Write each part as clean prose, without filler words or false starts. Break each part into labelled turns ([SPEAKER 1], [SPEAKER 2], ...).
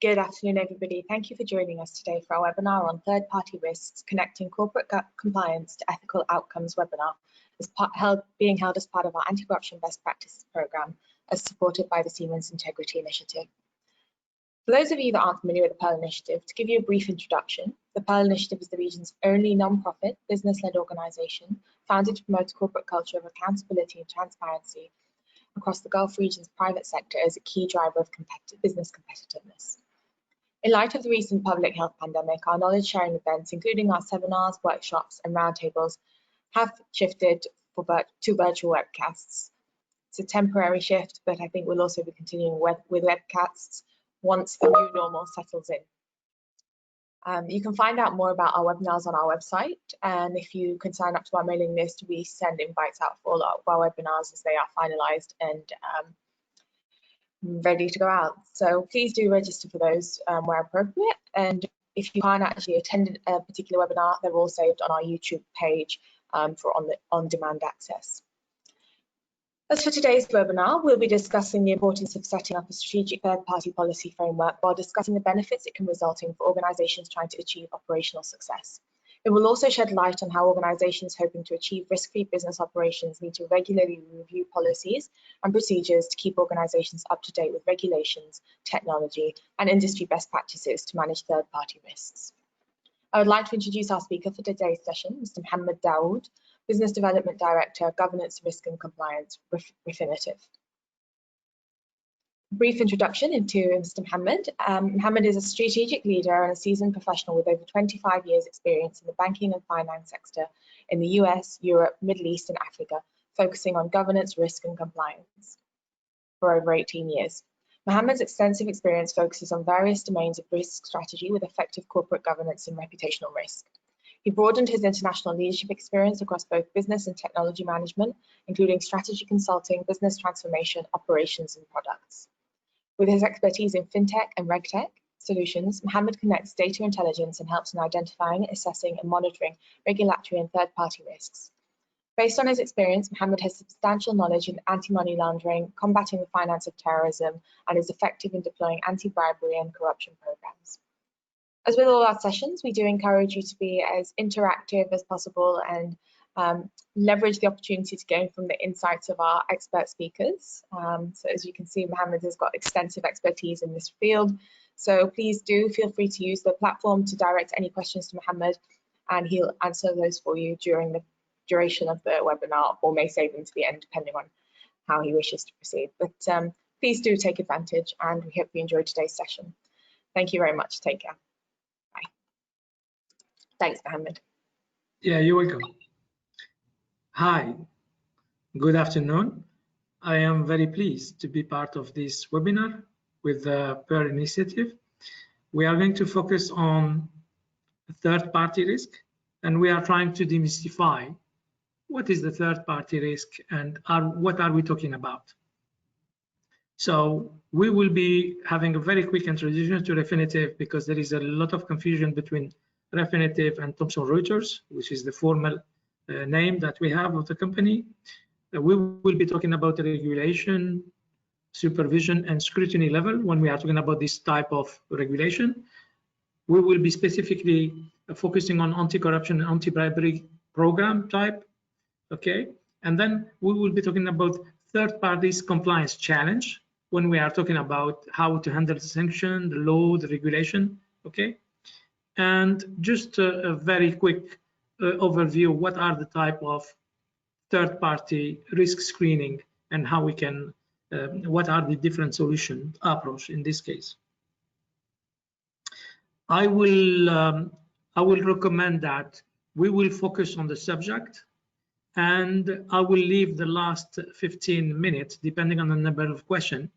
[SPEAKER 1] Good afternoon, everybody. Thank you for joining us today for our webinar on third-party risks, connecting corporate compliance to ethical outcomes webinar, being held as part of our anti-corruption best practices program, as supported by the Siemens Integrity Initiative. For those of you that aren't familiar with the Pearl Initiative, to give you a brief introduction, the Pearl Initiative is the region's only non-profit, business-led organisation founded to promote a corporate culture of accountability and transparency across the Gulf region's private sector as a key driver of business competitiveness. In light of the recent public health pandemic, our knowledge sharing events, including our seminars, workshops and roundtables, have shifted to virtual webcasts. It's a temporary shift, but I think we'll also be continuing with webcasts once the new normal settles in. You can find out more about our webinars on our website, and if you can sign up to our mailing list, we send invites out for all of our webinars as they are finalised and ready to go out. So please do register for those where appropriate, and if you can't actually attend a particular webinar, they're all saved on our YouTube page for on-demand access. As for today's webinar, we'll be discussing the importance of setting up a strategic third-party policy framework while discussing the benefits it can result in for organisations trying to achieve operational success. It will also shed light on how organisations hoping to achieve risk-free business operations need to regularly review policies and procedures to keep organisations up to date with regulations, technology and industry best practices to manage third-party risks. I would like to introduce our speaker for today's session, Mr. Mohammed Dawood, Business Development Director, Governance, Risk and Compliance, Refinitiv. Brief introduction into Mr. Mohammed. Mohammed is a strategic leader and a seasoned professional with over 25 years experience in the banking and finance sector in the US, Europe, Middle East and Africa, focusing on governance, risk and compliance for over 18 years. Mohammed's extensive experience focuses on various domains of risk strategy with effective corporate governance and reputational risk. He broadened his international leadership experience across both business and technology management, including strategy consulting, business transformation, operations and products. With his expertise in fintech and regtech solutions, Mohammed connects data intelligence and helps in identifying, assessing and monitoring regulatory and third-party risks. Based on his experience, Mohammed has substantial knowledge in anti-money laundering, combating the finance of terrorism, and is effective in deploying anti-bribery and corruption programs. As with all our sessions, we do encourage you to be as interactive as possible and leverage the opportunity to gain from the insights of our expert speakers. So as you can see, Mohammed has got extensive expertise in this field. So please do feel free to use the platform to direct any questions to Mohammed, and he'll answer those for you during the duration of the webinar, or may save them to the end, depending on how he wishes to proceed. But please do take advantage, and we hope you enjoyed today's session. Thank you very much. Take care. Bye. Thanks, Mohammed.
[SPEAKER 2] Yeah, you're welcome. Hi, good afternoon. I am very pleased to be part of this webinar with the Pearl Initiative. We are going to focus on third-party risk, and we are trying to demystify what is the third-party risk and what are we talking about. So we will be having a very quick introduction to Refinitiv because there is a lot of confusion between Refinitiv and Thomson Reuters, which is the formal name that we have of the company. We will be talking about the regulation, supervision and scrutiny level when we are talking about this type of regulation. We will be specifically focusing on anti-corruption and anti-bribery program type, okay? And then we will be talking about third parties compliance challenge when we are talking about how to handle the sanction, the law, the regulation, okay? And just a very quick overview, what are the type of third-party risk screening and how we can, what are the different solution approach in this case. I will recommend that we will focus on the subject, and I will leave the last 15 minutes, depending on the number of questions,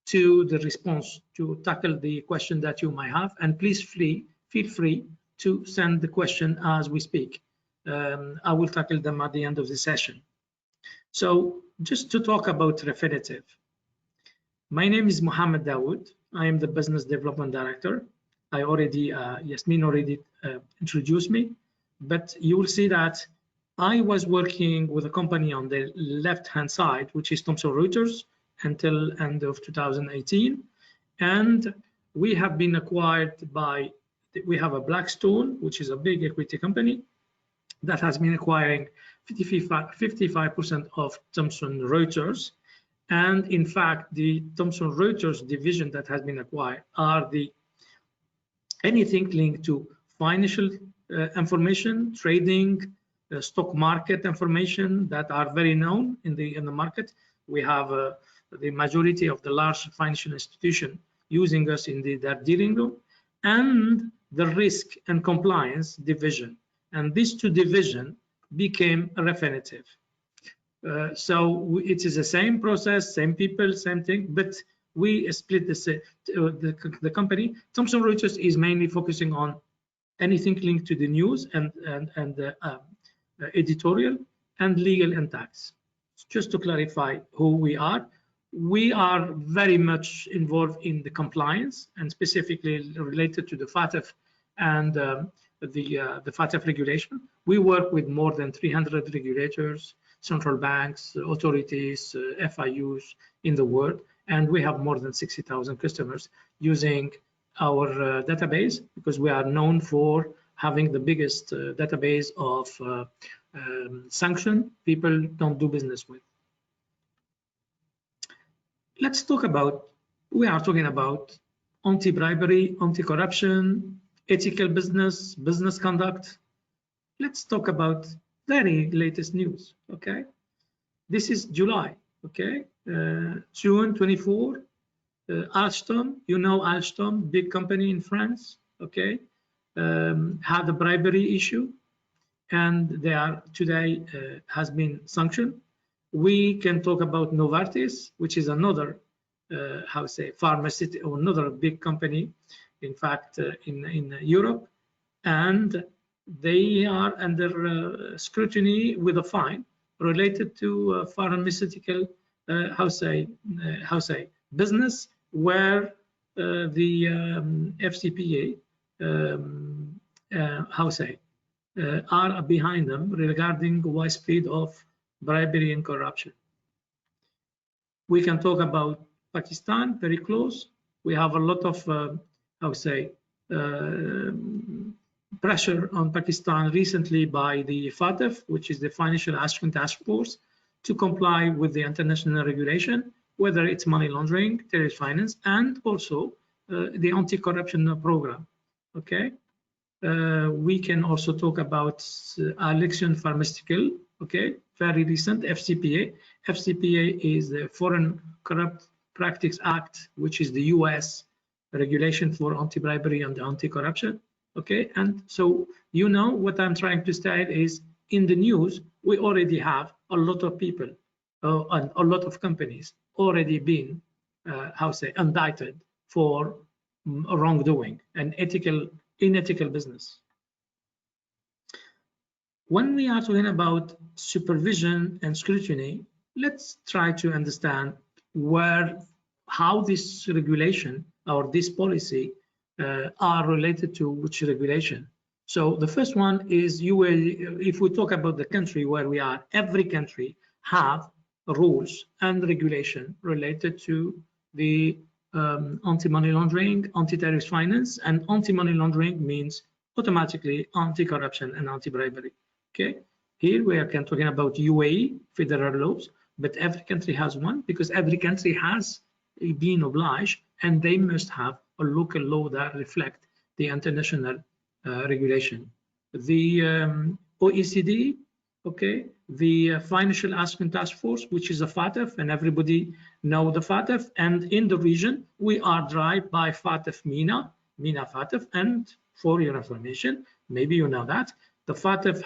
[SPEAKER 2] to the response to tackle the question that you might have. And please feel free to send the question as we speak. I will tackle them at the end of the session. So just to talk about Refinitiv. My name is Mohammed Dawood. I am the Business Development Director. I already, Yasmin already introduced me, but you will see that I was working with a company on the left-hand side, which is Thomson Reuters, until end of 2018. And we have been acquired by, we have a Blackstone, which is a big equity company that has been acquiring 55% of Thomson Reuters. And in fact, the Thomson Reuters division that has been acquired are the anything linked to financial information, trading, stock market information that are very known in the market. We have the majority of the large financial institution using us in their dealing room, and the risk and compliance division. And these two divisions became Refinitiv. So it is the same process, same people, same thing, but we split the company. Thomson Reuters is mainly focusing on anything linked to the news and editorial and legal and tax. Just to clarify who we are very much involved in the compliance and specifically related to the FATF and the FATF regulation. We work with more than 300 regulators, central banks, authorities, FIUs in the world, and we have more than 60,000 customers using our database, because we are known for having the biggest database of sanction people don't do business with. Let's talk about, we are talking about anti-bribery, anti-corruption, ethical business, business conduct. Let's talk about very latest news, okay? This is July, okay? June 24, Alstom, you know Alstom, big company in France, okay? Had a bribery issue, and they are today has been sanctioned. We can talk about Novartis, which is another, pharmaceutical, another big company, in fact, in Europe, and they are under scrutiny with a fine related to pharmaceutical, business, where the FCPA, are behind them regarding widespread of bribery and corruption. We can talk about Pakistan, very close. We have a lot of, pressure on Pakistan recently by the FATF, which is the Financial Action Task Force, to comply with the international regulation, whether it's money laundering, terrorist finance, and also the anti-corruption program, okay? We can also talk about Alexion Pharmaceutical, okay, very recent, FCPA. FCPA is the Foreign Corrupt Practice Act, which is the US regulation for anti-bribery and anti-corruption, okay? And so, you know, what I'm trying to state is, in the news, we already have a lot of people and a lot of companies already been, indicted for wrongdoing and unethical business. When we are talking about supervision and scrutiny, let's try to understand how this regulation or this policy are related to which regulation. So the first one is, if we talk about the country where we are, every country have rules and regulation related to the anti-money laundering, anti-terrorist finance, and anti-money laundering means automatically anti-corruption and anti-bribery, okay? Here we are talking about UAE federal laws, but every country has one, because every country has been obliged, and they must have a local law that reflect the international regulation. The OECD, okay, the Financial Action Task Force, which is a FATF, and everybody know the FATF, and in the region we are driven by FATF MENA FATF, and for your information, maybe you know that the FATF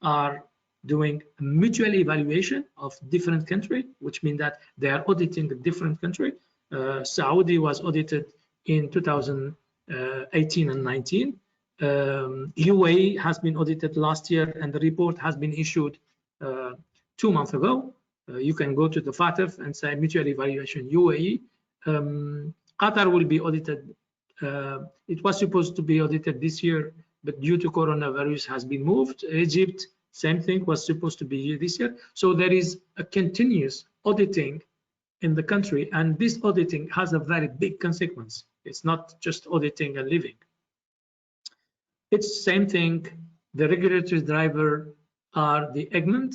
[SPEAKER 2] are doing a mutual evaluation of different country, which means that they are auditing a different country. Saudi was audited in 2018 and 19. UAE has been audited last year, and the report has been issued 2 months ago. You can go to the FATF and say mutual evaluation UAE. Qatar will be audited. It was supposed to be audited this year, but due to coronavirus has been moved. Egypt, same thing, was supposed to be this year. So there is a continuous auditing in the country, and this auditing has a very big consequence. It's not just auditing and leaving. It's same thing. The regulatory driver are the Egmont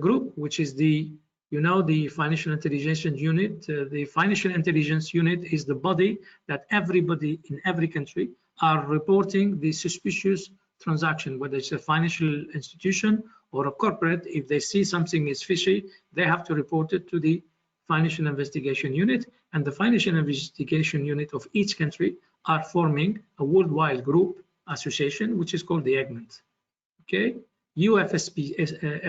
[SPEAKER 2] group, which is the the financial intelligence unit. The financial intelligence unit is the body that everybody in every country are reporting the suspicious transaction, whether it's a financial institution or a corporate. If they see something is fishy, they have to report it to the financial investigation unit, and the financial investigation unit of each country are forming a worldwide group association, which is called the Egmont. Okay,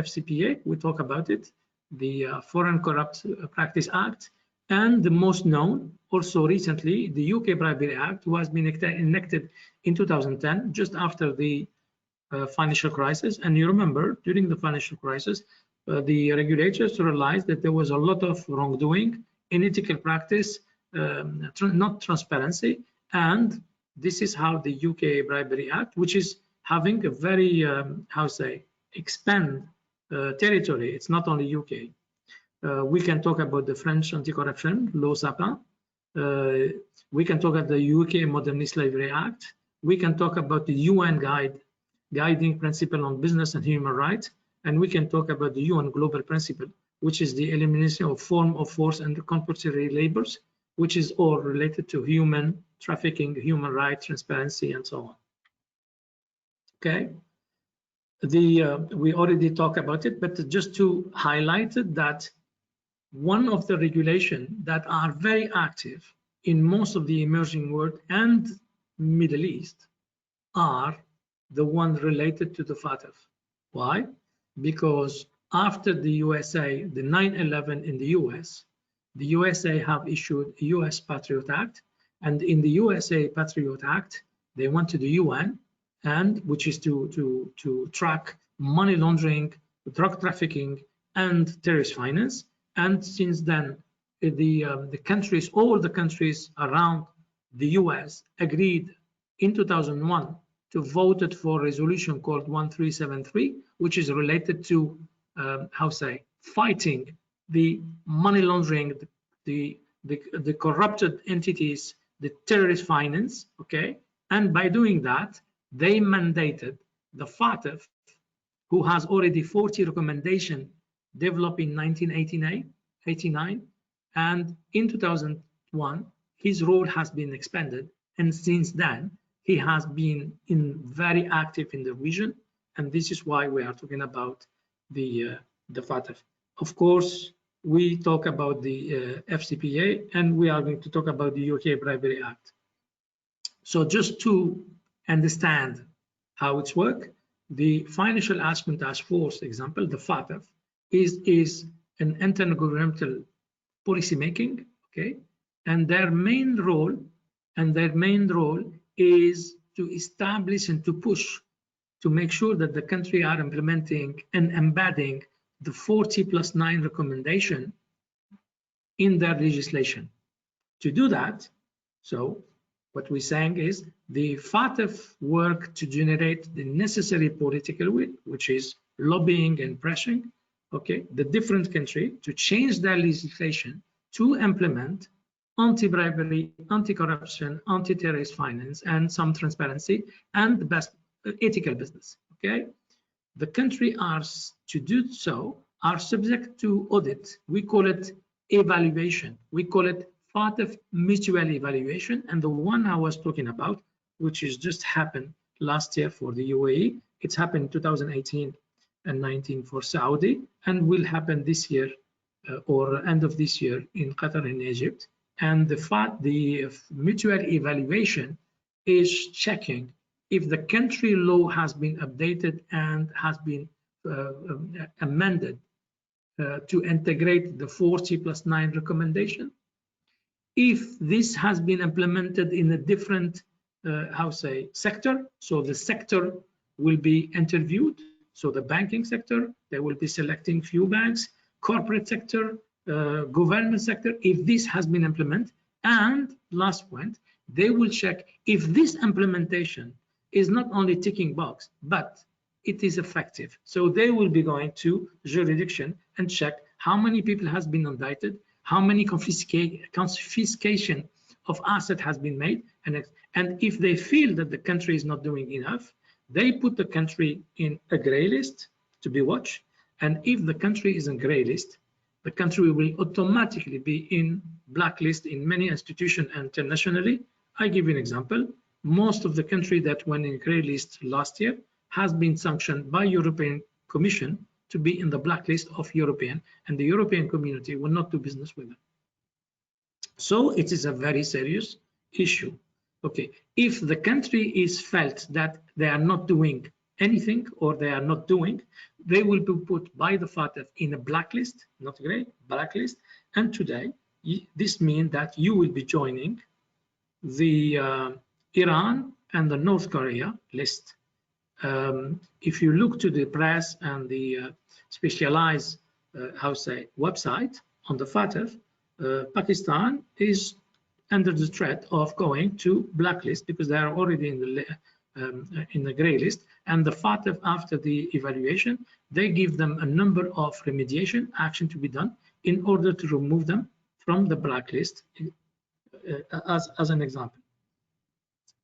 [SPEAKER 2] FCPA, we talk about it, the Foreign Corrupt Practice Act, and the most known, also recently, the UK Bribery Act, who has been enacted in 2010, just after the financial crisis. And you remember, during the financial crisis, the regulators realized that there was a lot of wrongdoing, unethical practice, not transparency, and this is how the UK Bribery Act, which is having a very, expand territory. It's not only UK. We can talk about the French anti-corruption law Sapin. We can talk about the UK Modern Slavery Act. We can talk about the UN guiding principle on business and human rights. And we can talk about the UN Global Principle, which is the elimination of form of force and compulsory labors, which is all related to human trafficking, human rights, transparency, and so on. Okay, we already talked about it, but just to highlight it, that one of the regulations that are very active in most of the emerging world and Middle East are the ones related to the FATF. Why? Because after the USA, the 9/11 in the US, the USA have issued a US Patriot Act, and in the USA Patriot Act, they went to the UN, and which is to track money laundering, drug trafficking, and terrorist finance. And since then, the countries, all the countries around the US agreed in 2001 to vote for a resolution called 1373, which is related to fighting the money laundering, the corrupted entities, the terrorist finance. Okay, and by doing that, they mandated the FATF, who has already 40 recommendations developed in 1989, and in 2001, his role has been expanded, and since then, he has been very active in the region, and this is why we are talking about the FATF. Of course, we talk about the FCPA, and we are going to talk about the UK Bribery Act. So just to understand how it's work, the Financial Action Task Force, example, the FATF, is an intergovernmental policy making, okay, and their main role is to establish and to push to make sure that the country are implementing and embedding the 40+9 recommendation in their legislation. To do that, so what we're saying is the FATF work to generate the necessary political will, which is lobbying and pressing, okay, the different country to change their legislation to implement anti-bribery, anti-corruption, anti-terrorist finance, and some transparency and the best ethical business. Okay, the country are to do so are subject to audit. We call it evaluation. We call it FATF mutual evaluation, and the one I was talking about, which is just happened last year for the UAE, it's happened in 2018 and 19 for Saudi, and will happen this year or end of this year in Qatar and Egypt. And the mutual evaluation is checking if the country law has been updated and has been amended to integrate the 40+9 recommendation. If this has been implemented in a different sector, so the sector will be interviewed. So the banking sector, they will be selecting few banks, corporate sector, government sector, if this has been implemented. And last point, they will check if this implementation is not only ticking box, but it is effective. So they will be going to jurisdiction and check how many people has been indicted, how many confiscation of asset has been made, and if they feel that the country is not doing enough, they put the country in a gray list to be watched. And if the country is in gray list, the country will automatically be in blacklist in many institutions internationally. I give you an example. Most of the country that went in gray list last year has been sanctioned by European Commission to be in the blacklist of European, and the European community will not do business with them. So it is a very serious issue. Okay, if the country is felt that they are not doing anything or they are not doing, they will be put by the FATF in a blacklist, not gray, blacklist. And today, this means that you will be joining the Iran and the North Korea list. If you look to the press and the specialized website on the FATF, Pakistan is under the threat of going to blacklist because they are already in the gray list. And the FATF, after the evaluation, they give them a number of remediation action to be done in order to remove them from the blacklist, as an example.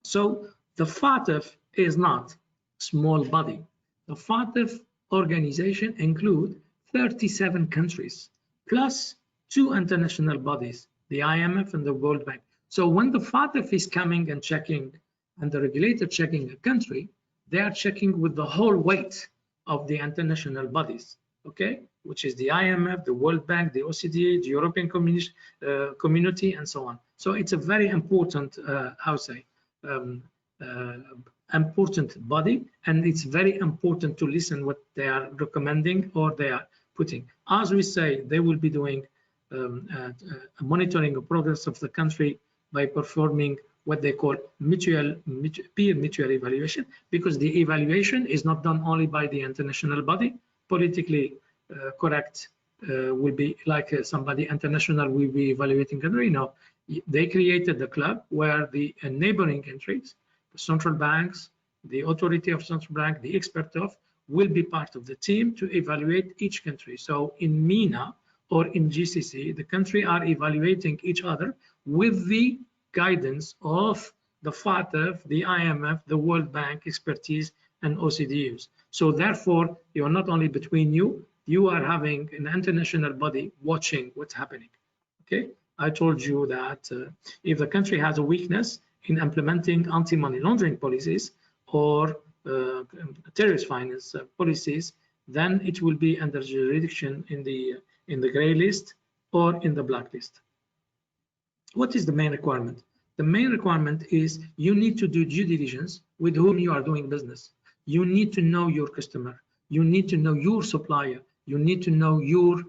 [SPEAKER 2] So the FATF is not small body. The FATF organization include 37 countries plus 2 international bodies, the IMF and the World Bank. So when the FATF is coming and checking, and the regulator checking a country, they are checking with the whole weight of the international bodies, okay, which is the IMF, the World Bank, the OECD, the European community, and so on. So it's a very important, important body, and it's very important to listen what they are recommending or they are putting. As we say, they will be doing monitoring the progress of the country by performing what they call peer mutual evaluation, because the evaluation is not done only by the international body. Politically correct will be like somebody international will be evaluating country. No, they created the club where the neighboring countries, the central banks, the authority of central bank, the expert of, will be part of the team to evaluate each country. So in MENA or in GCC, the country are evaluating each other with the guidance of the FATF, the IMF, the World Bank expertise, and OCDEs. So therefore, you are not only between you, you are having an international body watching what's happening. Okay, I told you that if the country has a weakness in implementing anti-money laundering policies or terrorist finance policies, then it will be under jurisdiction in the gray list or in the blacklist. What is the main requirement? The main requirement is you need to do due diligence with whom you are doing business. You need to know your customer. You need to know your supplier. You need to know your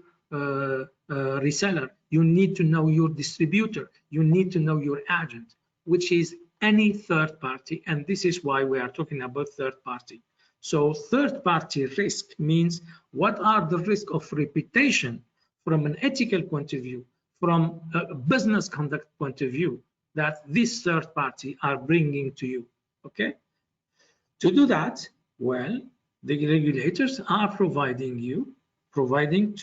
[SPEAKER 2] reseller. You need to know your distributor. You need to know your agent, which is any third party. And this is why we are talking about third party. So third party risk means what are the risks of reputation from an ethical point of view, from a business conduct point of view, that this third party are bringing to you, okay? To do that, well, the regulators are providing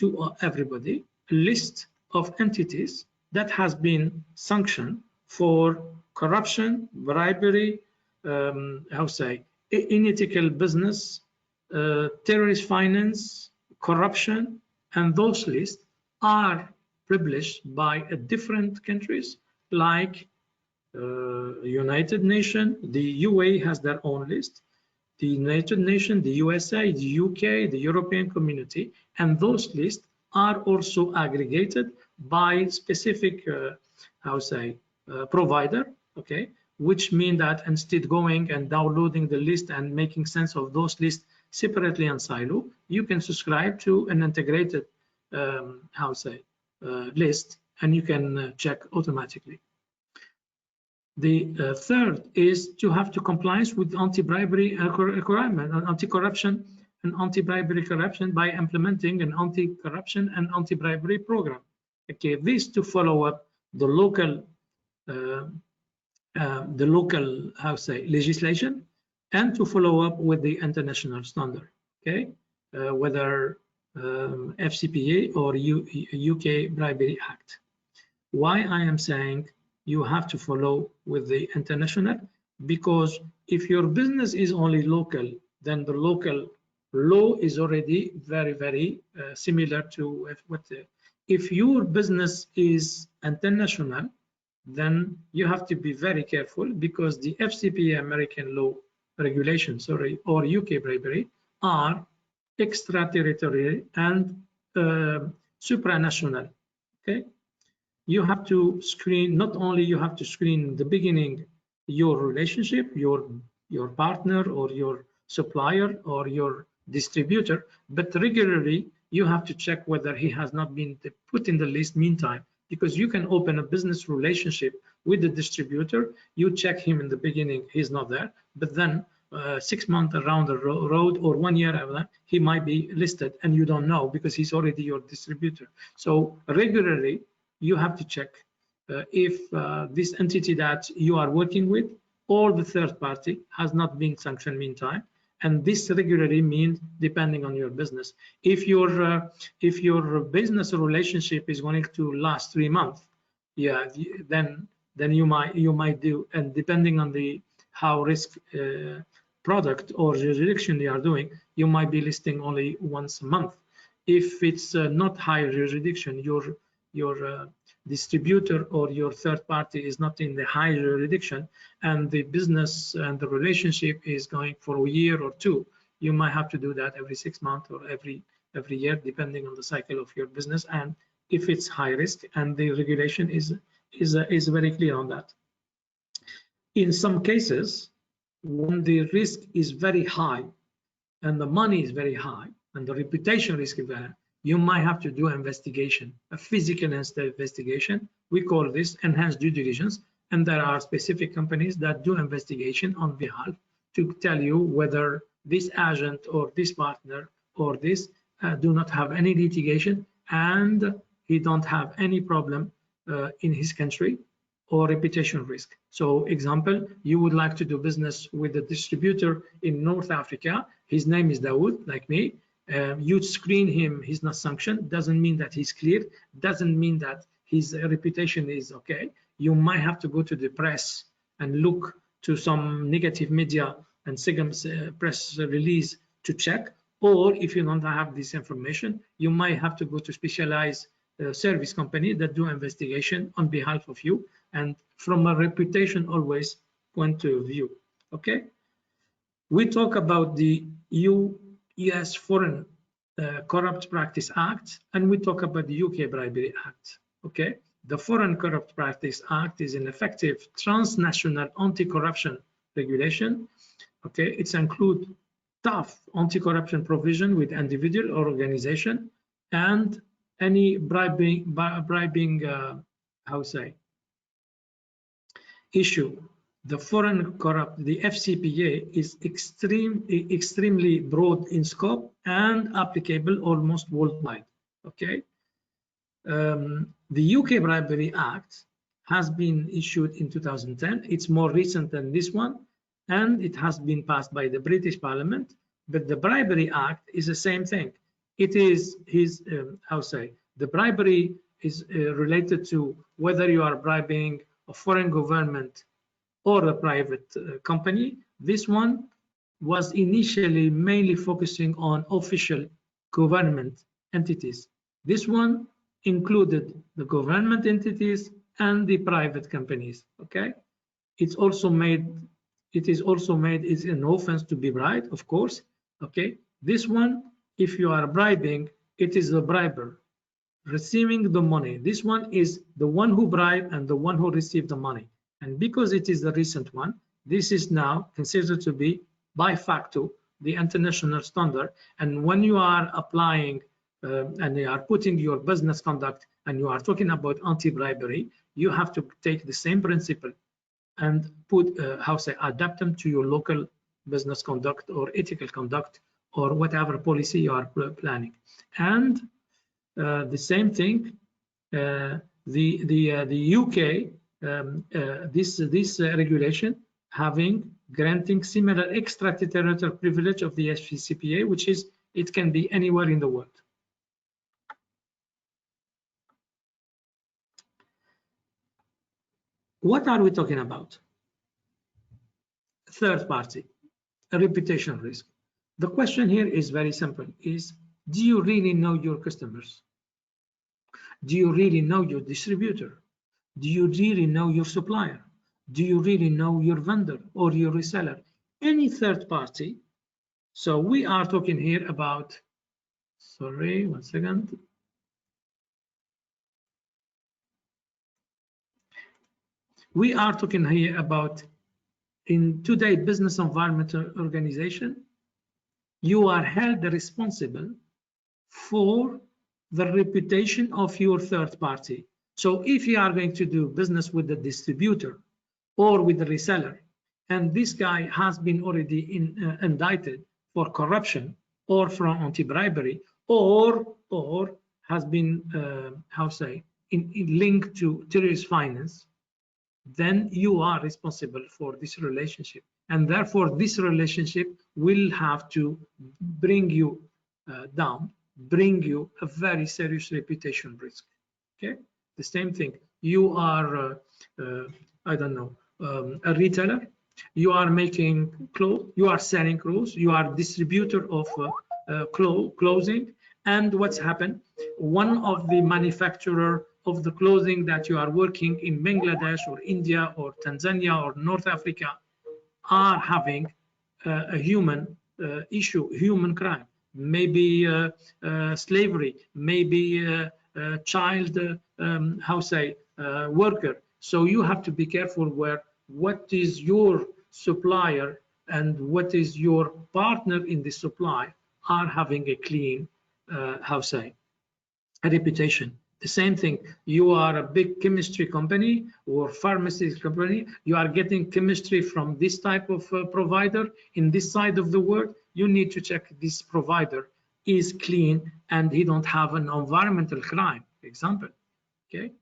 [SPEAKER 2] to everybody a list of entities that has been sanctioned for corruption, bribery, unethical business, terrorist finance, corruption, and those lists are published by different countries like United Nations. The UAE has their own list, the United Nations, the USA, the UK, the European community, and those lists are also aggregated by specific provider, okay, which mean that instead going and downloading the list and making sense of those lists separately and silo, you can subscribe to an integrated list, and you can check automatically. The third is to have to compliance with anti-bribery requirement, anti-corruption and anti-bribery corruption by implementing an anti-corruption and anti-bribery program. Okay, this to follow up the local legislation and to follow up with the international standard. Okay, whether FCPA or UK Bribery Act. Why I am saying you have to follow with the international? Because if your business is only local, then the local law is already very similar to if your business is international, then you have to be very careful, because the FCPA American law regulation, sorry, or UK bribery are extraterritorial and supranational. Okay, you have to screen, not only you have to screen in the beginning your relationship, your partner or your supplier or your distributor, but regularly you have to check whether he has not been put in the list meantime, because you can open a business relationship with the distributor, you check him in the beginning, he's not there, but then 6 months around the road or 1 year after that, he might be listed and you don't know because he's already your distributor. So regularly you have to check if this entity that you are working with or the third party has not been sanctioned meantime. And this regularly means, depending on your business, if your business relationship is going to last 3 months, yeah, then you might do, and depending on the how risk product or jurisdiction they are doing, you might be listing only once a month. If it's not high jurisdiction, your distributor or your third party is not in the high jurisdiction, and the business and the relationship is going for a year or two, you might have to do that every 6 months or every year, depending on the cycle of your business, and if it's high risk, and the regulation is very clear on that. In some cases, when the risk is very high and the money is very high and the reputation risk is very high, you might have to do an investigation, a physical investigation. We call this enhanced due diligence, and there are specific companies that do investigation on behalf to tell you whether this agent or this partner or this do not have any litigation and he don't have any problem in his country or reputation risk. So example, you would like to do business with a distributor in North Africa. His name is Dawood, like me. You screen him, he's not sanctioned, doesn't mean that he's cleared, doesn't mean that his reputation is okay. You might have to go to the press and look to some negative media and press release to check, or if you don't have this information, you might have to go to specialized service company that do investigation on behalf of you, and from a reputation always point of view. Okay, we talk about the US Foreign Corrupt Practice Act, and we talk about the UK Bribery Act. Okay, the Foreign Corrupt Practice Act is an effective transnational anti-corruption regulation. Okay, it's include tough anti-corruption provision with individual or organization, and any bribing issue. The foreign corrupt, the FCPA is extremely broad in scope and applicable almost worldwide. Okay, the UK Bribery Act has been issued in 2010. It's more recent than this one, and it has been passed by the British Parliament. But the Bribery Act is the same thing. It is the bribery is related to whether you are bribing a foreign government or a private company. This one was initially mainly focusing on official government entities. This one included the government entities and the private companies. Okay, it's also made it's an offense to be bribed, of course. Okay, this one, if you are bribing, it is the briber receiving the money. This one is the one who bribed and the one who received the money. And because it is the recent one, this is now considered to be by facto the international standard. And when you are applying and you are putting your business conduct and you are talking about anti-bribery, you have to take the same principle and put adapt them to your local business conduct or ethical conduct or whatever policy you are planning. And the same thing, the UK this regulation granting similar extraterritorial privilege of the FCPA, which is it can be anywhere in the world. What are we talking about? Third party, a reputation risk. The question here is very simple, is do you really know your customers? Do you really know your distributor? Do you really know your supplier? Do you really know your vendor or your reseller? Any third party. So we are talking here about, sorry, one second. We are talking here about, in today's business environment organization, you are held responsible for the reputation of your third party. So if you are going to do business with the distributor or with the reseller, and this guy has been already indicted for corruption or from anti-bribery, or has been, linked to terrorist finance, then you are responsible for this relationship. And therefore, this relationship will have to bring you down, bring you a very serious reputation risk. Okay, the same thing. You are, I don't know, a retailer. You are making clothes. You are selling clothes. You are distributor of clothing. And what's happened? One of the manufacturer of the clothing that you are working in Bangladesh or India or Tanzania or North Africa are having a human issue, human crime, maybe slavery, maybe child, worker. So you have to be careful where what is your supplier and what is your partner in the supply are having a clean, a reputation. The same thing, you are a big chemistry company or pharmacy company, you are getting chemistry from this type of provider in this side of the world, you need to check this provider is clean and he don't have an environmental crime, example. Okay,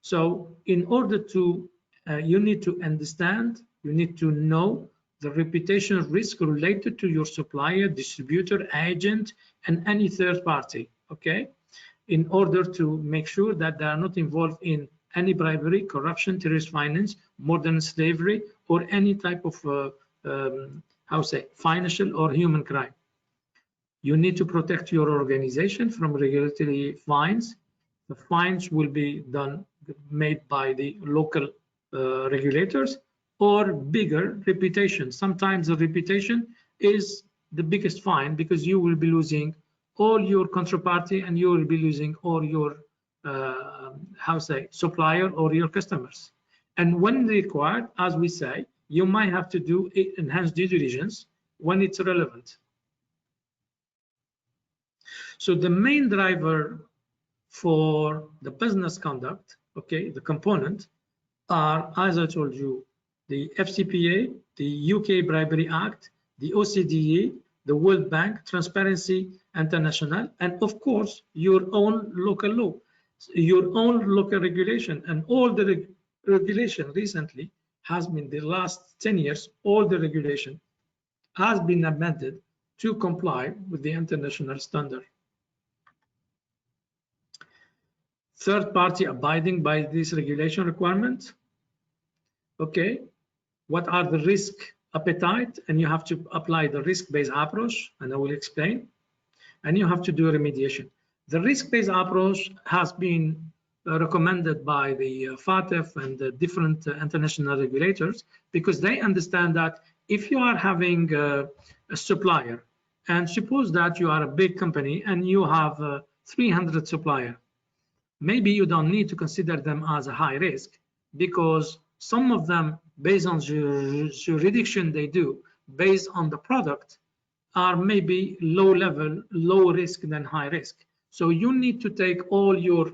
[SPEAKER 2] so in order to, you need to understand, you need to know the reputation risk related to your supplier, distributor, agent, and any third party. Okay, in order to make sure that they are not involved in any bribery, corruption, terrorist finance, modern slavery, or any type of financial or human crime. You need to protect your organization from regulatory fines. The fines will be made by the local regulators, or bigger reputation. Sometimes the reputation is the biggest fine because you will be losing all your counterparty and you will be losing all your supplier or your customers. And when required, as we say, you might have to do enhanced due diligence when it's relevant. So the main driver for the business conduct, okay, the component are, as I told you, the FCPA, the UK Bribery Act, the OCDE, the World Bank, Transparency International, and of course, your own local law, your own local regulation. And all the regulation recently has been, the last 10 years, all the regulation has been amended to comply with the international standard. Third party abiding by this regulation requirement. Okay, what are the risk appetite? And you have to apply the risk-based approach, and I will explain. And you have to do remediation. The risk-based approach has been recommended by the FATF and the different international regulators, because they understand that if you are having a supplier, and suppose that you are a big company and you have 300 suppliers, maybe you don't need to consider them as a high risk, because some of them, based on jurisdiction they do, based on the product, are maybe low level, low risk than high risk. So you need to take all your,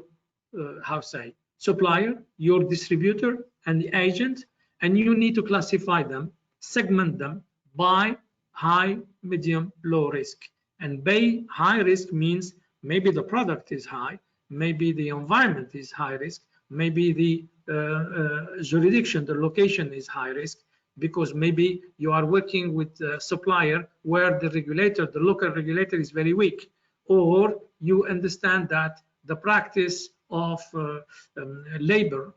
[SPEAKER 2] supplier, your distributor, and the agent, and you need to classify them, segment them by high, medium, low risk. And by high risk means maybe the product is high, maybe the environment is high risk, maybe the jurisdiction, the location is high risk, because maybe you are working with a supplier where the regulator, the local regulator, is very weak, or you understand that the practice of labor,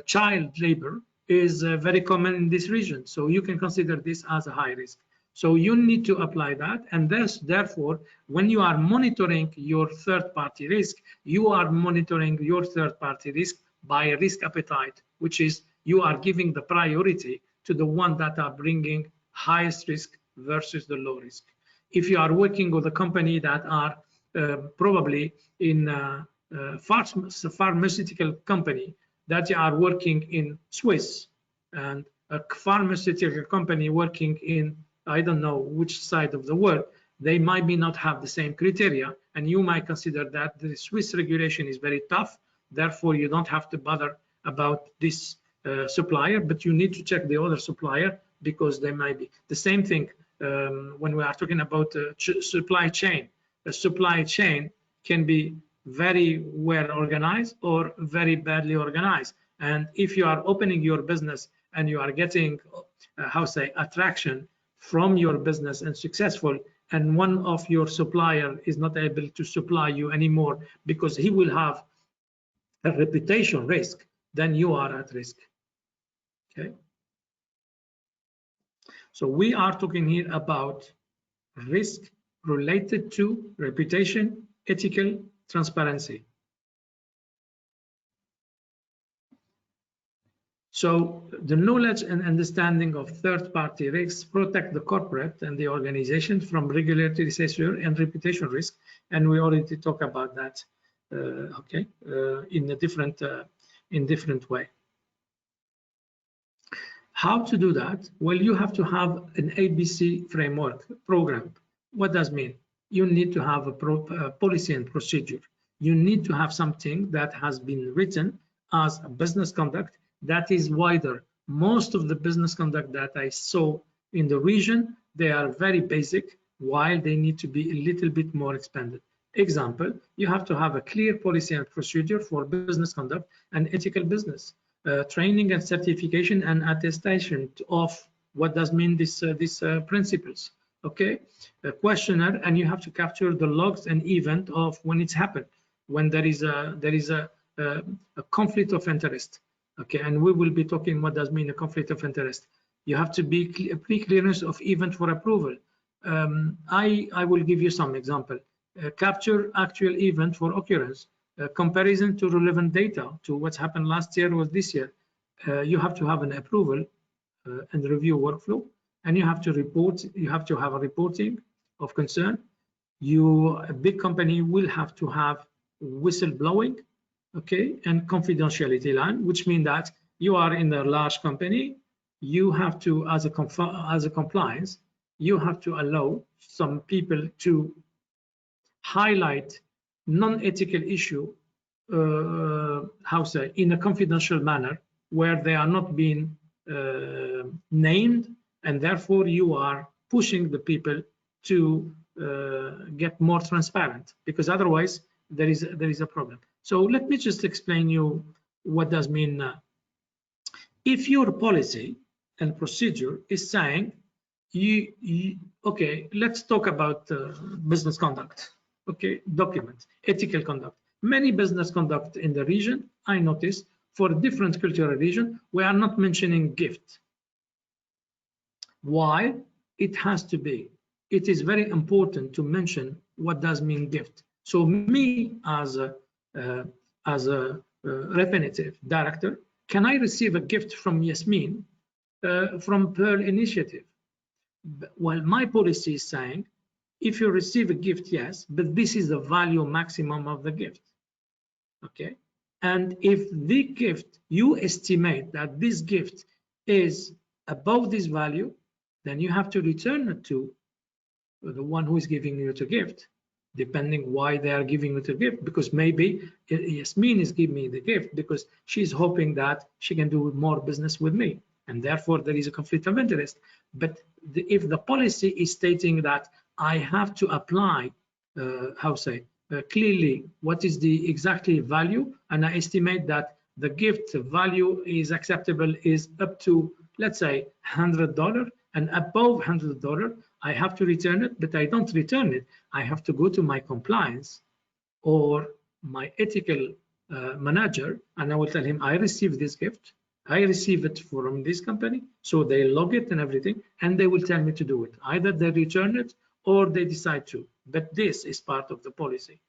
[SPEAKER 2] child labor, is very common in this region. So you can consider this as a high risk. So you need to apply that. And therefore, when you are monitoring your third-party risk, you are monitoring your third-party risk by risk appetite, which is you are giving the priority to the one that are bringing highest risk versus the low risk. If you are working with a company that are probably in pharmaceutical company that are working in Swiss and a pharmaceutical company working in I don't know which side of the world, they might not have the same criteria, and you might consider that the Swiss regulation is very tough, therefore you don't have to bother about this supplier, but you need to check the other supplier because they might be the same thing. When we are talking about supply chain, a supply chain can be very well organized or very badly organized. And if you are opening your business and you are getting, attraction from your business and successful, and one of your supplier is not able to supply you anymore because he will have a reputation risk, then you are at risk. Okay. So we are talking here about risk related to reputation, ethical, transparency. So the knowledge and understanding of third-party risks protect the corporate and the organization from regulatory, social, and reputation risk. And we already talked about that, in a different way. How to do that? Well, you have to have an ABC framework program. What does it mean? You need to have a policy and procedure. You need to have something that has been written as a business conduct that is wider. Most of the business conduct that I saw in the region, they are very basic, while they need to be a little bit more expanded. Example, you have to have a clear policy and procedure for business conduct and ethical business. Training and certification and attestation of what does mean these principles. Okay, a questionnaire, and you have to capture the logs and event of when it's happened, when there is a conflict of interest. Okay, and we will be talking what does mean a conflict of interest. You have to be pre-clearance of event for approval. I will give you some example. Capture actual event for occurrence. Comparison to relevant data to what's happened last year or this year. You have to have an approval and review workflow, and you have to report. You have to have a reporting of concern. A big company will have to have whistleblowing, okay, and confidentiality line, which means that you are in a large company. You have to, as a compliance, you have to allow some people to highlight non-ethical issue, in a confidential manner, where they are not being named, and therefore you are pushing the people to get more transparent, because otherwise there is a problem. So let me just explain you what does mean. If your policy and procedure is saying okay, let's talk about business conduct. Okay, documents, ethical conduct. Many business conduct in the region, I noticed, for different cultural region, we are not mentioning gift. Why? It has to be. It is very important to mention what does mean gift. So me as a representative director, can I receive a gift from Yasmin from Pearl Initiative? Well, my policy is saying, if you receive a gift, yes, but this is the value maximum of the gift. Okay, and if the gift, you estimate that this gift is above this value, then you have to return it to the one who is giving you the gift, depending why they are giving you the gift, because maybe Yasmin is giving me the gift because she's hoping that she can do more business with me, and therefore there is a conflict of interest. But if the policy is stating that I have to apply, clearly what is the exactly value, and I estimate that the gift value is acceptable is up to, let's say, $100, and above $100, I have to return it, but I don't return it. I have to go to my compliance or my ethical manager, and I will tell him I received this gift, I receive it from this company, so they log it and everything, and they will tell me to do it. Either they return it or they decide to, but this is part of the policy.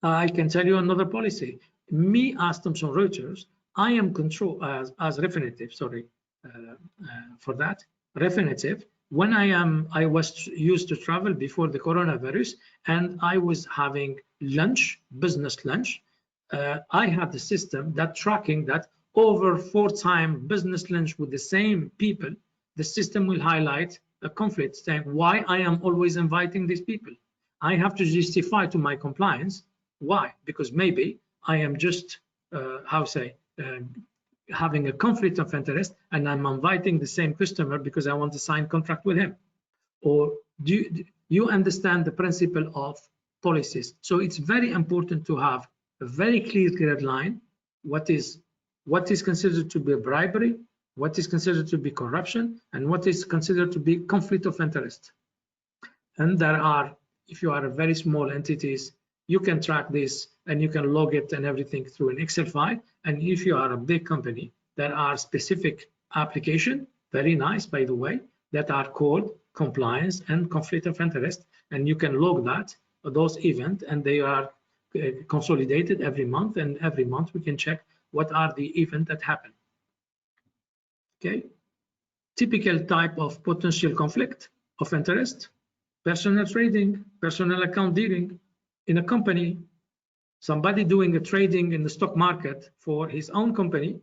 [SPEAKER 2] I can tell you another policy. Me as Thomson Reuters, I am control as Refinitiv, sorry for that, Refinitiv. When I was used to travel before the coronavirus, and I was having lunch, business lunch. I had the system that tracking that over 4 times business lunch with the same people, the system will highlight a conflict saying why I am always inviting these people. I have to justify to my compliance why, because maybe I am just having a conflict of interest and I'm inviting the same customer because I want to sign contract with him. Or do you understand the principle of policies? So it's very important to have a very clear line. What is considered to be bribery, what is considered to be corruption, and what is considered to be conflict of interest. And there are, if you are a very small entities, you can track this and you can log it and everything through an Excel file. And if you are a big company, there are specific application, very nice by the way, that are called compliance and conflict of interest, and you can log those events, and they are consolidated every month, and every month we can check what are the events that happen. Okay, typical type of potential conflict of interest: personal trading, personal account dealing in a company, somebody doing a trading in the stock market for his own company,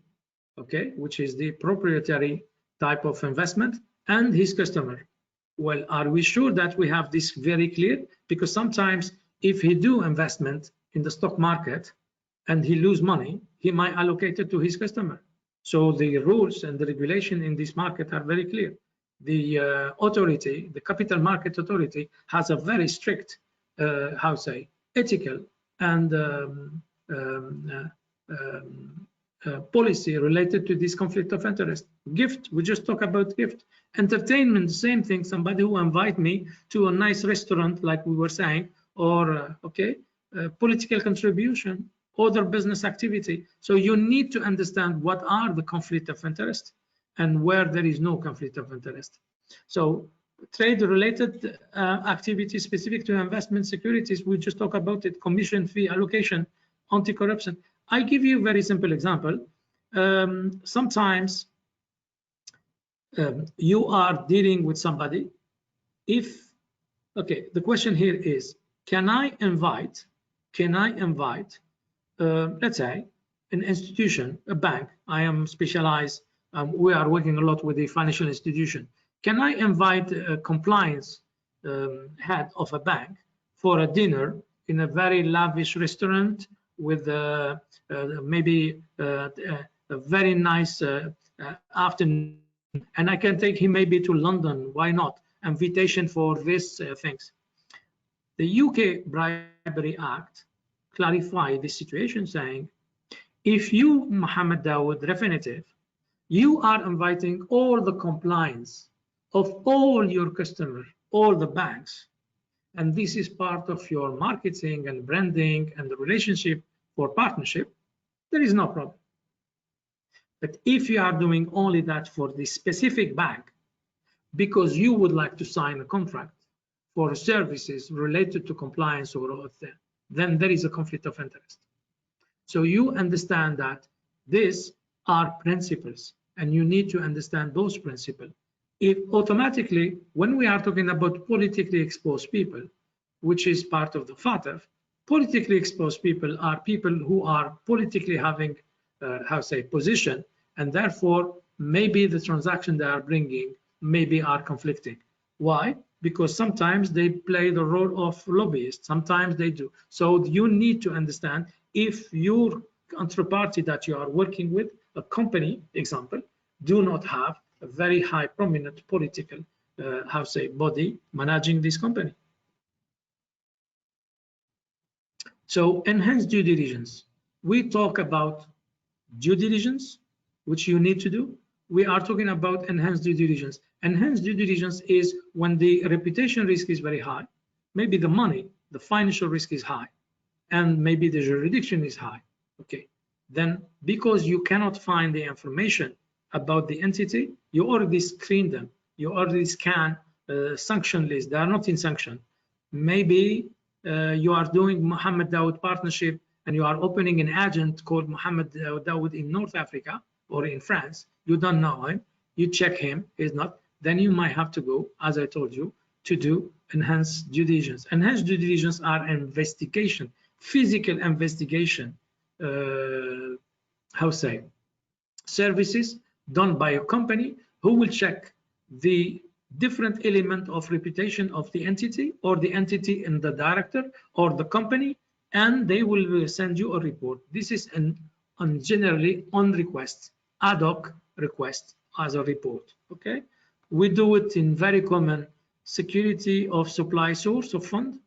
[SPEAKER 2] okay, which is the proprietary type of investment, and his customer. Well, are we sure that we have this very clear? Because sometimes if he do investment in the stock market and he lose money, he might allocate it to his customer. So the rules and the regulation in this market are very clear. The authority, the capital market authority, has a very strict, ethical and policy related to this conflict of interest. Gift, we just talk about gift. Entertainment, same thing. Somebody who invite me to a nice restaurant, like we were saying, or political contribution, other business activity. So you need to understand what are the conflict of interest and where there is no conflict of interest. So trade-related activities specific to investment securities, we just talk about it: commission, fee, allocation, anti-corruption. I give you a very simple example. Sometimes you are dealing with somebody. The question here is, can I invite, let's say, an institution, a bank? I am specialized. We are working a lot with the financial institution. Can I invite a compliance head of a bank for a dinner in a very lavish restaurant with maybe a very nice afternoon, and I can take him maybe to London? Why not? Invitation for these things. The UK Bribery Act clarify this situation, saying if you, Mohammed Dawood, Refinitiv, you are inviting all the compliance of all your customers, all the banks, and this is part of your marketing and branding and the relationship for partnership, there is no problem. But if you are doing only that for the specific bank because you would like to sign a contract for services related to compliance or other, then there is a conflict of interest. So you understand that these are principles, and you need to understand those principles. If automatically, when we are talking about politically exposed people, which is part of the FATF, politically exposed people are people who are politically having, position, and therefore maybe the transaction they are bringing maybe are conflicting. Why? Because sometimes they play the role of lobbyists, sometimes they do. So you need to understand if your counterparty that you are working with, a company, example, do not have a very high prominent political body managing this company. So enhanced due diligence. We talk about due diligence, which you need to do. We are talking about enhanced due diligence. Enhanced due diligence is when the reputation risk is very high, maybe the money, the financial risk is high, and maybe the jurisdiction is high. Okay, then because you cannot find the information about the entity, you already screen them. You already scan sanction list. They are not in sanction. Maybe you are doing Mohammed Dawood partnership and you are opening an agent called Mohammed Dawood in North Africa or in France. You don't know him. You check him. He's not. Then you might have to go, as I told you, to do enhanced due diligence. Enhanced due diligence are investigation, physical investigation, services done by a company who will check the different element of reputation of the entity or the entity and the director or the company, and they will send you a report. This is generally on request, ad hoc request as a report. Okay, we do it in very common security of supply source of fund.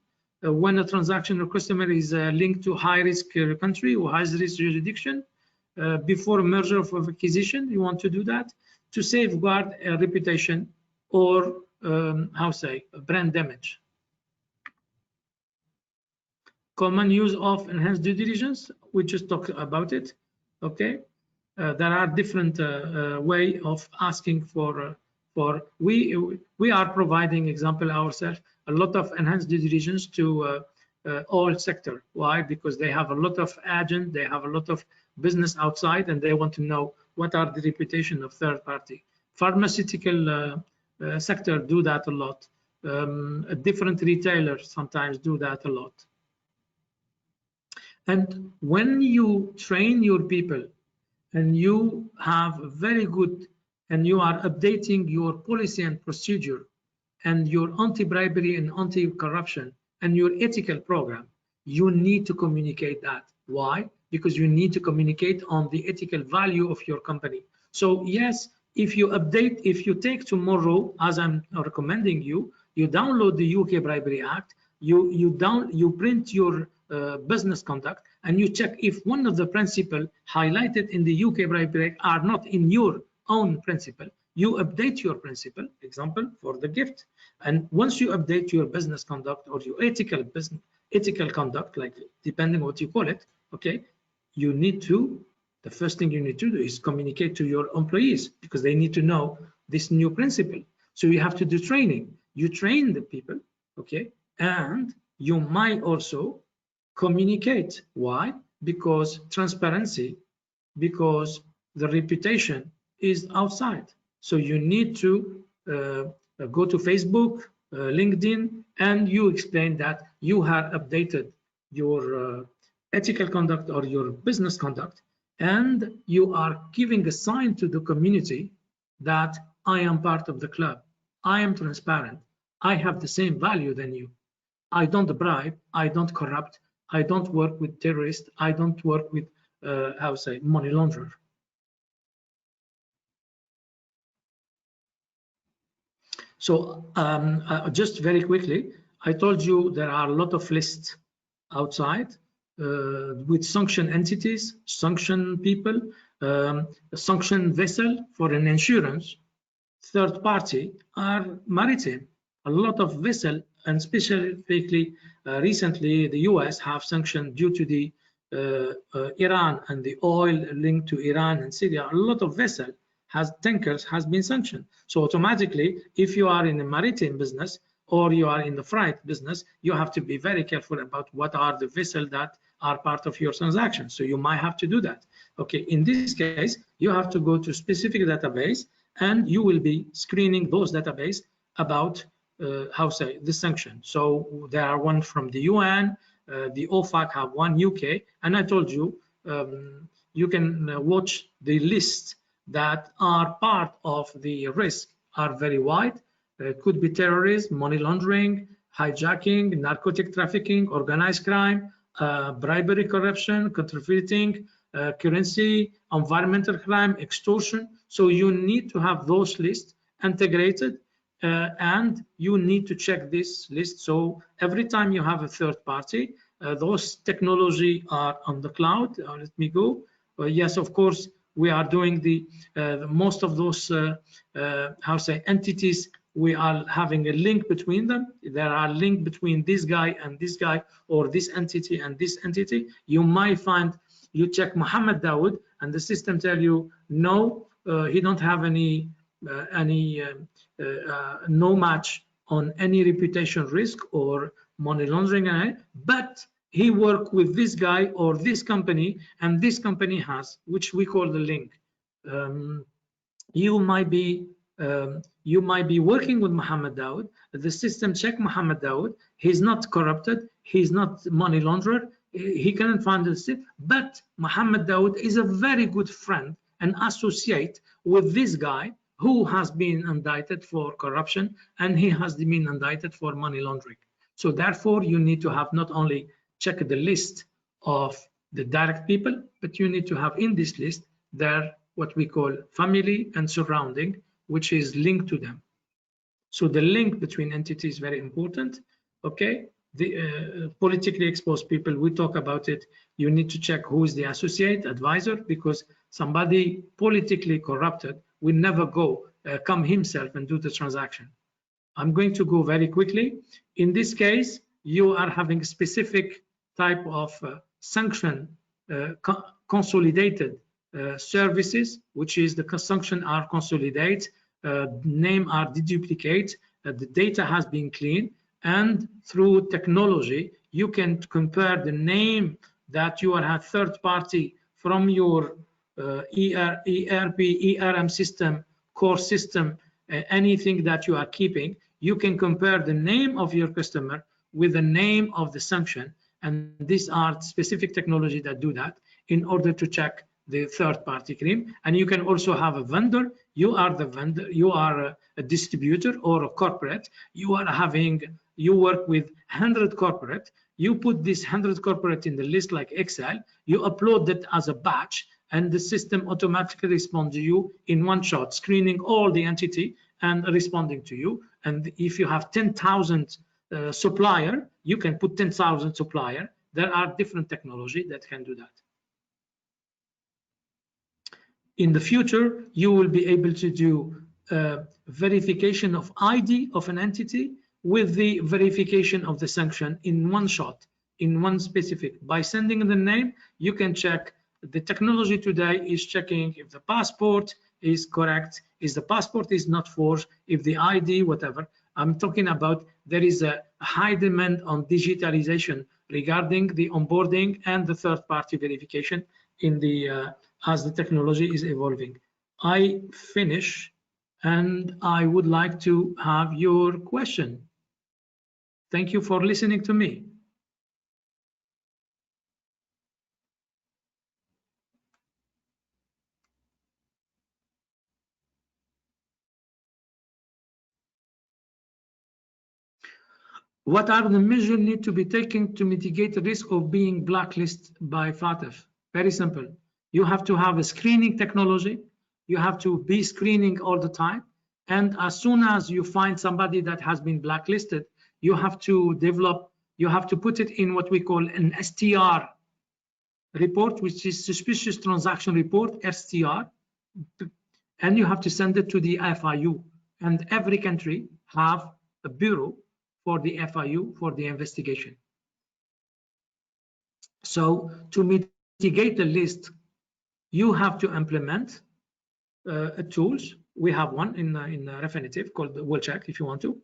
[SPEAKER 2] When a transaction or customer is linked to high risk country or high risk jurisdiction, before a merger of acquisition, you want to do that to safeguard a reputation or brand damage. Common use of enhanced due diligence, we just talked about it. Okay, there are different way of asking for we are providing example ourselves a lot of enhanced due diligence to all sector. Why? Because they have a lot of agents, they have a lot of business outside, and they want to know what are the reputation of third party. Pharmaceutical sector do that a lot. Different retailers sometimes do that a lot. And when you train your people and you have very good, and you are updating your policy and procedure and your anti-bribery and anti-corruption and your ethical program, you need to communicate that. Why? Because you need to communicate on the ethical value of your company. So yes, if you update, if you take tomorrow, as I'm recommending you, you download the UK Bribery Act, you print your business conduct, and you check if one of the principles highlighted in the UK Bribery Act are not in your own principle. You update your principle, example for the gift, and once you update your business conduct or your ethical conduct, like depending what you call it, okay, you need to, the first thing you need to do is communicate to your employees, because they need to know this new principle. So you have to do training. You train the people, okay, and you might also communicate. Why? Because transparency, because the reputation is outside. So you need to go to Facebook, LinkedIn, and you explain that you have updated your ethical conduct or your business conduct, and you are giving a sign to the community that I am part of the club, I am transparent, I have the same value than you, I don't bribe, I don't corrupt, I don't work with terrorists, I don't work with money launderer. So just very quickly, I told you there are a lot of lists outside with sanction entities, sanction people, sanction vessel for an insurance, third party are maritime. A lot of vessel, and specifically recently the US have sanctioned due to the Iran and the oil linked to Iran and Syria. A lot of vessel tankers has been sanctioned. So automatically, if you are in the maritime business or you are in the freight business, you have to be very careful about what are the vessels that are part of your transaction. So you might have to do that. Okay, in this case, you have to go to specific database, and you will be screening those database about the sanction. So there are one from the UN, the OFAC have one UK, and I told you you can watch the list that are part of the risk are very wide. Could be terrorism, money laundering, hijacking, narcotic trafficking, organized crime, bribery, corruption, counterfeiting, currency, environmental crime, extortion. So you need to have those lists integrated, and you need to check this list. So every time you have a third party, those technology are on the cloud. Let me go. Yes, of course, we are doing the most of those entities. We are having a link between them. There are link between this guy and this guy, or this entity and this entity. You might find you check Muhammad Dawood, and the system tell you no, he don't have any no match on any reputation risk or money laundering, but he worked with this guy or this company, and this company has, which we call the link. You might be working with Muhammad Dawood. The system check Muhammad Dawood. He's not corrupted. He's not money launderer. He cannot find this, but Muhammad Dawood is a very good friend and associate with this guy who has been indicted for corruption, and he has been indicted for money laundering. So therefore, you need to have not only check the list of the direct people, but you need to have in this list their what we call family and surrounding, which is linked to them. So the link between entities is very important. Okay, the politically exposed people, we talk about it. You need to check who is the associate advisor, because somebody politically corrupted will never come himself and do the transaction. I'm going to go very quickly. In this case, you are having specific type of sanction consolidated services, which is the sanction are consolidate, name are deduplicate, the data has been cleaned, and through technology you can compare the name that you are a third party from your ERP, ERM system, core system, anything that you are keeping. You can compare the name of your customer with the name of the sanction, and these are specific technology that do that in order to check the third party claim. And you can also have a vendor. You are the vendor, you are a distributor or a corporate. You work with 100 corporate. You put this 100 corporate in the list like Excel, you upload that as a batch, and the system automatically responds to you in one shot, screening all the entity and responding to you. And if you have 10,000 supplier, you can put 10,000 supplier. There are different technology that can do that. In the future, you will be able to do verification of ID of an entity with the verification of the sanction in one shot, in one specific. By sending the name, you can check. The technology today is checking if the passport is correct, if the passport is not forged, if the ID, whatever. I'm talking about there is a high demand on digitalization regarding the onboarding and the third-party verification in the as the technology is evolving. I finish, and I would like to have your question. Thank you for listening to me. What are the measures need to be taken to mitigate the risk of being blacklisted by FATF? Very simple. You have to have a screening technology. You have to be screening all the time. And as soon as you find somebody that has been blacklisted, you have to develop, you have to put it in what we call an STR report, which is suspicious transaction report, STR. And you have to send it to the FIU. And every country have a bureau for the FIU for the investigation. So to mitigate the list, you have to implement tools. We have one in Refinitiv called the WillCheck, if you want to.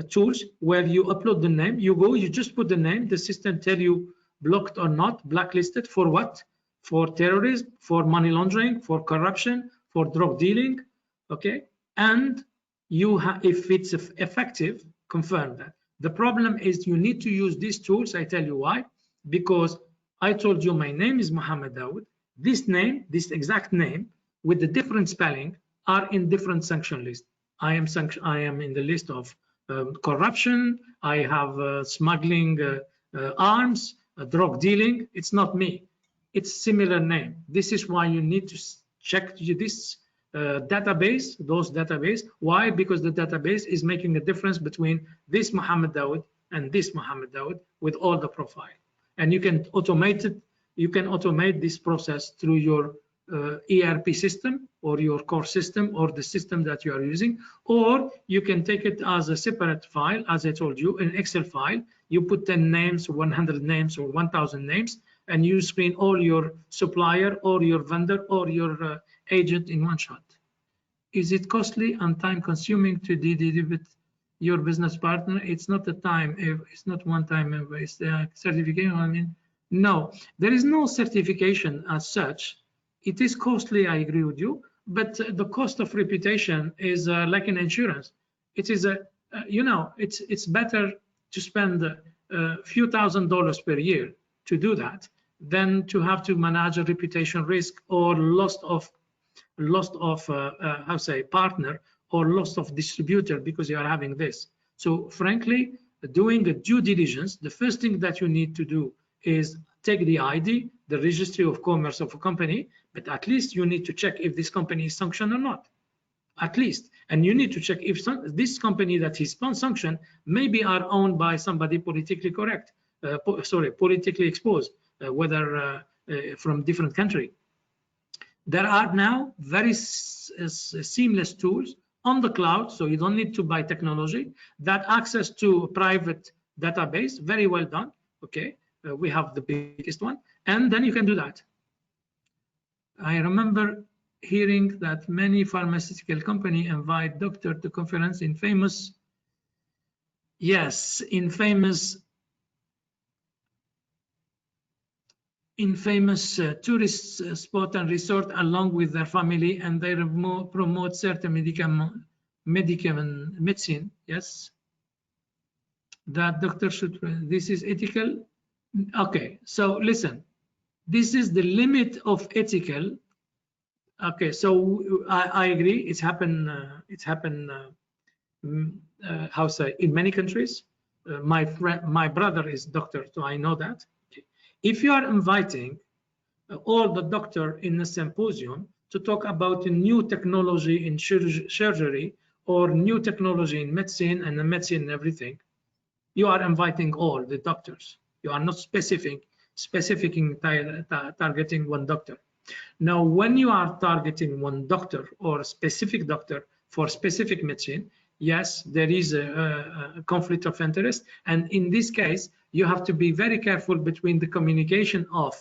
[SPEAKER 2] Tools where you upload the name, you just put the name, the system tell you blocked or not, blacklisted for what? For terrorism, for money laundering, for corruption, for drug dealing, okay? And you have, if it's effective, confirm that. The problem is you need to use these tools. I tell you why. Because I told you my name is Muhammad Dawood. This name, this exact name, with the different spelling, are in different sanction lists. I am in the list of corruption. I have smuggling arms, drug dealing. It's not me. It's similar name. This is why you need to check this database, those database. Why? Because the database is making a difference between this Muhammad Dawood and this Muhammad Dawood with all the profile. And you can automate it. You can automate this process through your ERP system or your core system or the system that you are using, or you can take it as a separate file, as I told you, an Excel file. You put 10 names, 100 names, or 1,000 names, and you screen all your supplier or your vendor or your agent in one shot. Is it costly and time consuming to deal with your business partner? It's not a time, it's not one time, it's the certification. I mean, no, there is no certification as such. It is costly, I agree with you, but the cost of reputation is like an insurance. It is a, you know, it's better to spend a few $1,000s per year to do that than to have to manage a reputation risk or loss of how say partner or loss of distributor because you are having this. So frankly, doing a due diligence, the first thing that you need to do is take the ID, the registry of commerce of a company, but at least you need to check if this company is sanctioned or not, at least. And you need to check if this company that is sanctioned maybe are owned by somebody politically correct, politically exposed, whether from different country. There are now very seamless tools on the cloud, so you don't need to buy technology, that access to a private database, very well done, okay? We have the biggest one, and then you can do that. I remember hearing that many pharmaceutical companies invite doctor to conference in famous, yes, in famous tourist spot and resort along with their family, and they promote certain medicine, yes, that doctor should, this is ethical. Okay, so listen, this is the limit of ethical. Okay, so I agree, it's happened how say in many countries. My brother is doctor, so I know that. If you are inviting all the doctor in a symposium to talk about a new technology in surgery or new technology in medicine and medicine and everything, you are inviting all the doctors. You are not specifying targeting one doctor. Now, when you are targeting one doctor or a specific doctor for specific medicine, yes, there is a conflict of interest. And in this case, you have to be very careful between the communication of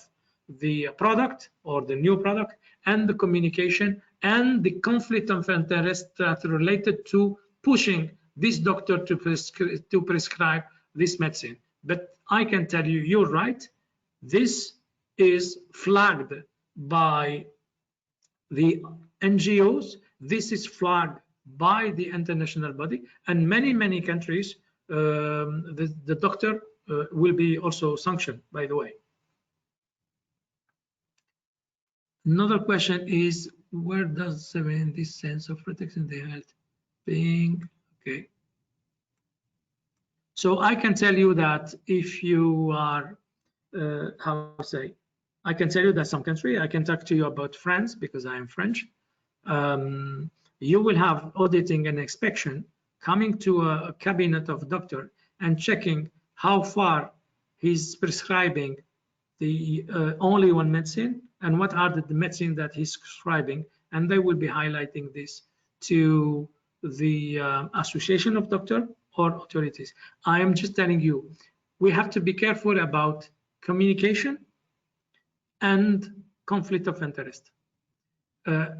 [SPEAKER 2] the product or the new product and the communication and the conflict of interest that related to pushing this doctor to prescribe this medicine. But I can tell you, you're right. This is flagged by the NGOs. This is flagged by the international body, and many countries, the doctor will be also sanctioned, by the way. Another question is, where does in this sense of protecting the health being, okay. So I can tell you that if you are, how to say, I can tell you that some country, I can talk to you about France because I am French. You will have auditing and inspection coming to a cabinet of doctor and checking how far he's prescribing the only one medicine and what are the medicine that he's prescribing, and they will be highlighting this to the association of doctor or authorities. I am just telling you, we have to be careful about communication and conflict of interest.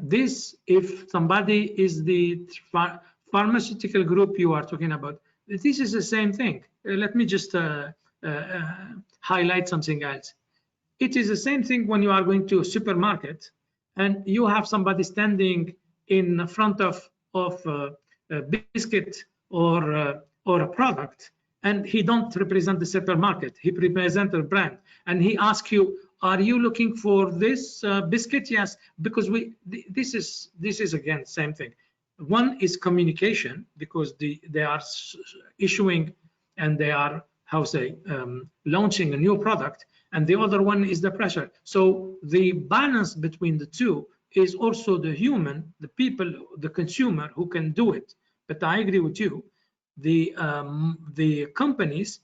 [SPEAKER 2] This, if somebody is the pharmaceutical group you are talking about, this is the same thing. Let me just highlight something else. It is the same thing when you are going to a supermarket and you have somebody standing in front of a biscuit or a product, and he don't represent the supermarket, he represents a brand, and he asks you, are you looking for this biscuit? Yes, because this is again same thing. One is communication, because they are issuing and they are, how say, launching a new product, and the other one is the pressure. So the balance between the two is also the human, the people, the consumer who can do it. But I agree with you, the companies,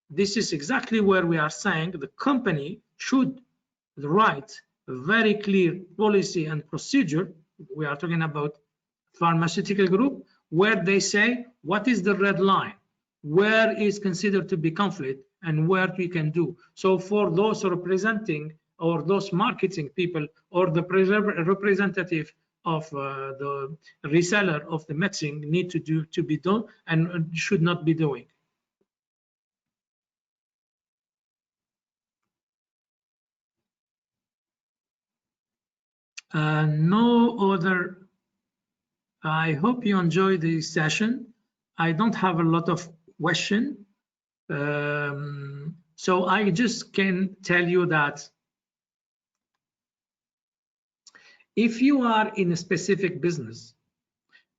[SPEAKER 2] this is exactly where we are saying the company should write a very clear policy and procedure. We are talking about pharmaceutical group, where they say what is the red line, where is considered to be conflict, and what we can do. So for those representing or those marketing people or the representative of the reseller of the medicine need to be done and should not be doing. No other. I hope you enjoy the session. I don't have a lot of question. So I just can tell you that if you are in a specific business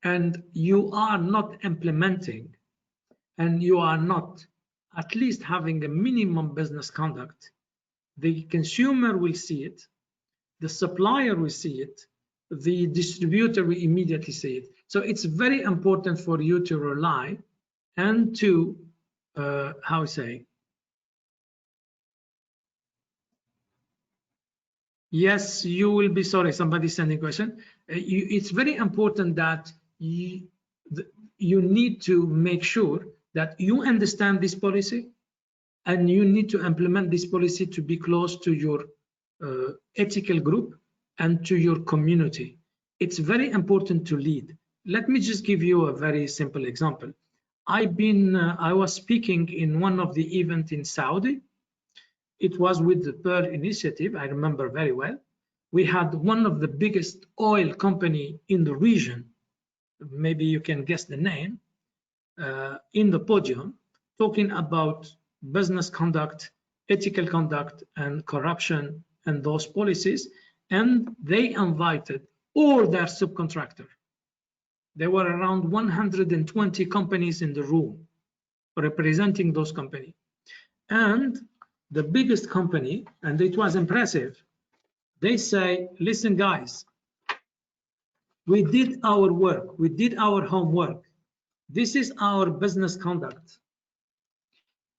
[SPEAKER 2] and you are not implementing and you are not at least having a minimum business conduct, the consumer will see it, the supplier will see it, the distributor will immediately see it. So it's very important for you to rely and to, how say, yes, you will be, sorry, somebody sending a question. It's very important that you need to make sure that you understand this policy and you need to implement this policy to be close to your ethical group and to your community. It's very important to lead. Let me just give you a very simple example. I was speaking in one of the events in Saudi. It was with the Pearl Initiative, I remember very well. We had one of the biggest oil company in the region, maybe you can guess the name, in the podium, talking about business conduct, ethical conduct, and corruption, and those policies, and they invited all their subcontractors. There were around 120 companies in the room representing those companies. And the biggest company, and it was impressive, they say, listen guys, we did our work, we did our homework. This is our business conduct.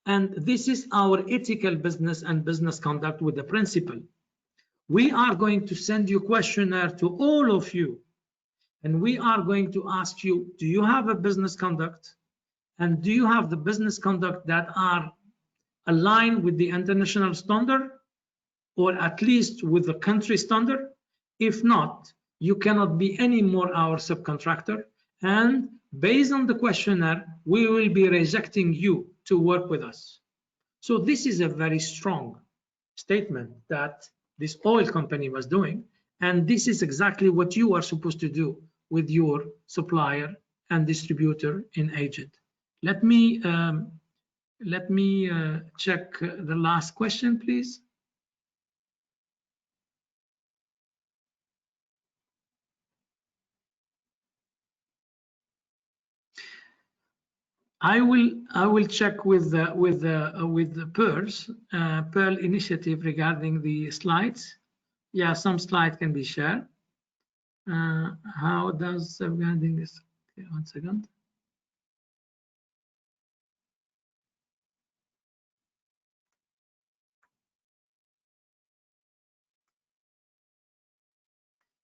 [SPEAKER 2] And this is our ethical business and business conduct with the principle. We are going to send you a questionnaire to all of you. And we are going to ask you, do you have a business conduct? And do you have the business conduct that are aligned with the international standard, or at least with the country standard? If not, you cannot be any more our subcontractor. And based on the questionnaire, we will be rejecting you to work with us. So this is a very strong statement that this oil company was doing. And this is exactly what you are supposed to do with your supplier and distributor in agent. Let me check the last question, please. I will check with the Pearl initiative regarding the slides. Yeah, some slides can be shared. How does regarding this? Okay, 1 second.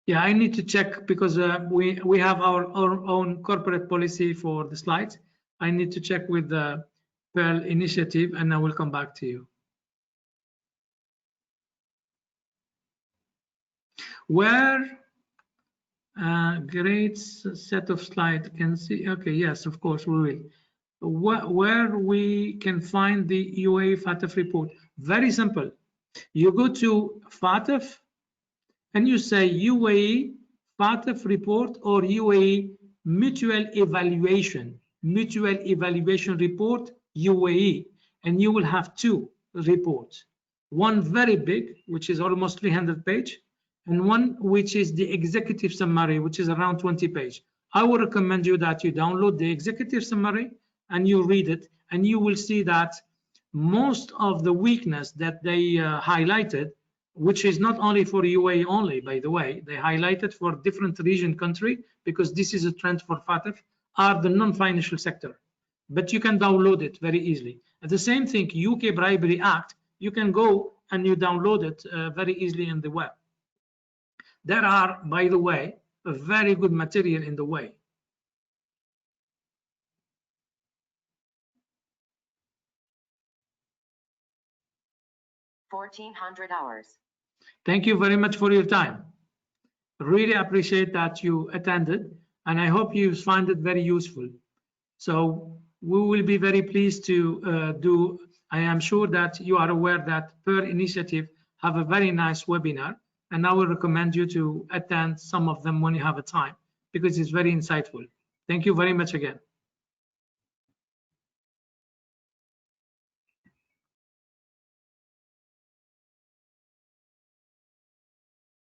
[SPEAKER 2] Yeah, I need to check because we have our own corporate policy for the slides. I need to check with the Pearl initiative and I will come back to you. Where great set of slides can see. Okay, yes, of course we will. Where we can find the UAE FATF report? Very simple. You go to FATF and you say UAE FATF report or UAE mutual evaluation report UAE, and you will have two reports. One very big, which is almost 300 pages, and one which is the executive summary, which is around 20 pages. I would recommend you that you download the executive summary and you read it, and you will see that most of the weakness that they highlighted, which is not only for UAE only, by the way, they highlighted for different region country, because this is a trend for FATF, are the non-financial sector. But you can download it very easily. And the same thing, UK Bribery Act, you can go and you download it very easily in the web. There are, by the way, a very good material in the way.
[SPEAKER 3] 1,400 hours.
[SPEAKER 2] Thank you very much for your time. Really appreciate that you attended, and I hope you find it very useful. So we will be very pleased to I am sure that you are aware that Per Initiative have a very nice webinar, and I will recommend you to attend some of them when you have a time, because it's very insightful. Thank you very much again.